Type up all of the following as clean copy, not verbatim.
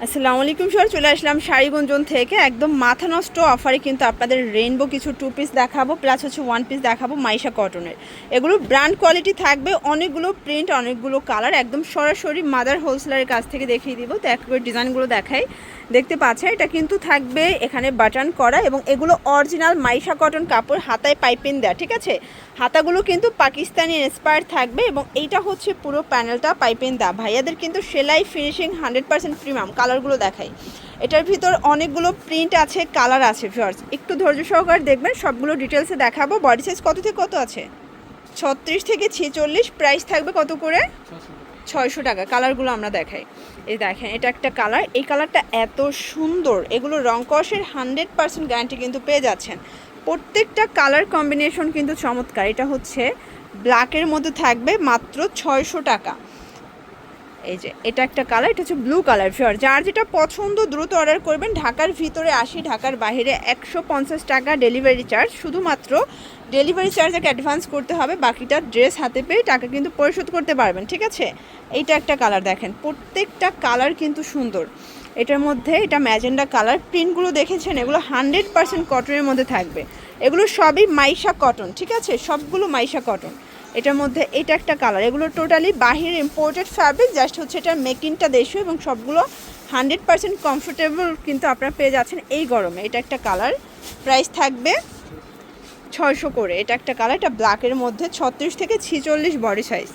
আসসালামু আলাইকুম স্যার, চলে আসলাম শাড়িগুঞ্জন থেকে একদম মাথা নষ্ট অফারে কিন্তু আপনাদের রেইনবো কিছু 2 পিস দেখাবো, প্লাস হচ্ছে 1 পিস দেখাবো মাইশা কটনের। এগুলো ব্র্যান্ড কোয়ালিটি থাকবে, অনেকগুলো প্রিন্ট, অনেকগুলো কালার, একদম সরাসরি মাদার হোলসেলারের কাছ থেকে দেখিয়ে দিব। তো একবার ডিজাইনগুলো দেখাই, দেখতে পাচ্ছেন এটা কিন্তু থাকবে এখানে বাটন করা এবং এগুলো অরিজিনাল মাইশা কটন কাপড়, হাতায় পাইপিং দেওয়া, ঠিক আছে। হাতাগুলো কিন্তু পাকিস্তানি ইন্সপায়ার থাকবে এবং এইটা হচ্ছে পুরো প্যানেলটা পাইপিং দেওয়া। ভাইয়াদের কিন্তু সেলাই ফিনিশিং 100% প্রিমিয়াম। কালারগুলো দেখাই, এটার ভিতর অনেকগুলো প্রিন্ট আছে, কালার আছে। ভিউয়ার্স একটু ধৈর্য সহকারে দেখবেন, সবগুলো ডিটেলসে দেখাবো। বডি সাইজ কত থেকে কত আছে? 36 থেকে 46। প্রাইস থাকবে কত করে? 600 টাকা। কালারগুলো আমরা দেখাই, এই দেখেন এটা একটা কালার, এই কালারটা এত সুন্দর। এগুলো রং কষের 100% গ্যারান্টি কিন্তু পেয়ে যাচ্ছেন। প্রত্যেকটা কালার কম্বিনেশন কিন্তু চমৎকার। এটা হচ্ছে ব্ল্যাকের মধ্যে থাকবে মাত্র 600 টাকা। এই যে এটা একটা কালার, এটা হচ্ছে ব্লু কালার। ফিওর যার যেটা পছন্দ দ্রুত অর্ডার করবেন। ঢাকার ভিতরে 80, ঢাকার বাইরে 150 টাকা ডেলিভারি চার্জ। শুধুমাত্র ডেলিভারি চার্জ একটা অ্যাডভান্স করতে হবে, বাকিটা ড্রেস হাতে পেয়ে টাকা কিন্তু পরিশোধ করতে পারবেন, ঠিক আছে। এইটা একটা কালার দেখেন, প্রত্যেকটা কালার কিন্তু সুন্দর। এটার মধ্যে এটা ম্যাজেন্ডা কালার, প্রিন্টগুলো দেখেছেন, এগুলো 100% কটনের মধ্যে থাকবে। এগুলো সবই মাইশা কটন, ঠিক আছে, সবগুলো মাইশা কটন। এটার মধ্যে এটা একটা কালার, এগুলো টোটালি বাহির ইম্পোর্টেড ফ্যাব্রিক, জাস্ট হচ্ছে এটার মেকিংটা দেশীয় এবং সবগুলো 100% কমফোর্টেবল কিন্তু আপনারা পেয়ে যাচ্ছেন এই গরমে। এটা একটা কালার, প্রাইস থাকবে 600 করে। এটা একটা কালার, এটা ব্ল্যাকের মধ্যে 36 থেকে 46 বডি সাইজ।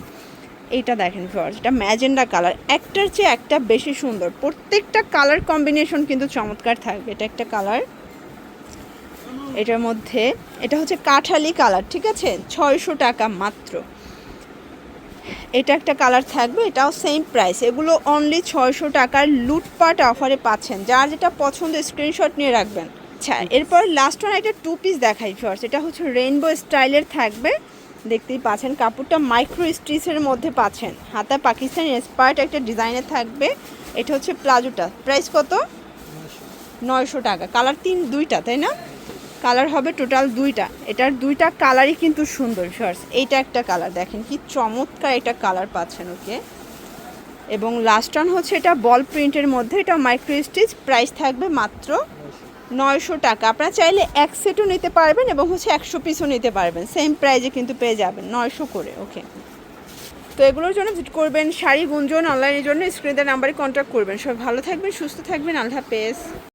এইটা দেখেন ভিউয়ার্স, এটা ম্যাজেন্ডা কালার, একটার চেয়ে একটা বেশি সুন্দর। প্রত্যেকটা কালার কম্বিনেশন কিন্তু চমৎকার থাকবে। এটা একটা কালার, এটার মধ্যে এটা হচ্ছে কাঠালি কালার, ঠিক আছে, 600 টাকা মাত্র। এটা একটা কালার থাকবে, এটাও সেম প্রাইস। এগুলো অনলি 600 টাকার লুটপাট অফারে পাচ্ছেন। যার যেটা পছন্দ স্ক্রিনশট নিয়ে রাখবেন। আচ্ছা, এরপর লাস্ট ওয়ান একটা 2 পিস দেখাই ফার্স্ট। এটা হচ্ছে রেইনবো স্টাইলের থাকবে, দেখতেই পাচ্ছেন কাপড়টা মাইক্রো স্টিচের মধ্যে পাচ্ছেন। হাতা পাকিস্তানি ইন্সপায়ার্ড একটা ডিজাইনের থাকবে। এটা হচ্ছে প্লাজোটা, প্রাইস কত? 900 টাকা। কালার দুইটা, তাই না? কালার হবে টোটাল দুইটা। এটার দুইটা কালারই কিন্তু সুন্দর শর্টস। এইটা একটা কালার দেখেন কি চমৎকার, এটা কালার পাচ্ছেন, ওকে। এবং লাস্ট ওয়ান হচ্ছে এটা বল প্রিন্টের মধ্যে, এটা মাইক্রো স্টিচ, প্রাইস থাকবে মাত্র 900 টাকা। আপনারা চাইলে এক সেটও নিতে পারবেন এবং হচ্ছে 100 পিসও নিতে পারবেন, সেম প্রাইজে কিন্তু পেয়ে যাবেন 900 করে, ওকে। তো এগুলোর জন্য ভিজিট করবেন শাড়িগুঞ্জন, অনলাইনের জন্য স্ক্রিনের নাম্বারে কন্ট্যাক্ট করবেন। সবাই ভালো থাকবেন, সুস্থ থাকবেন, আল্লাহ হাফেজ।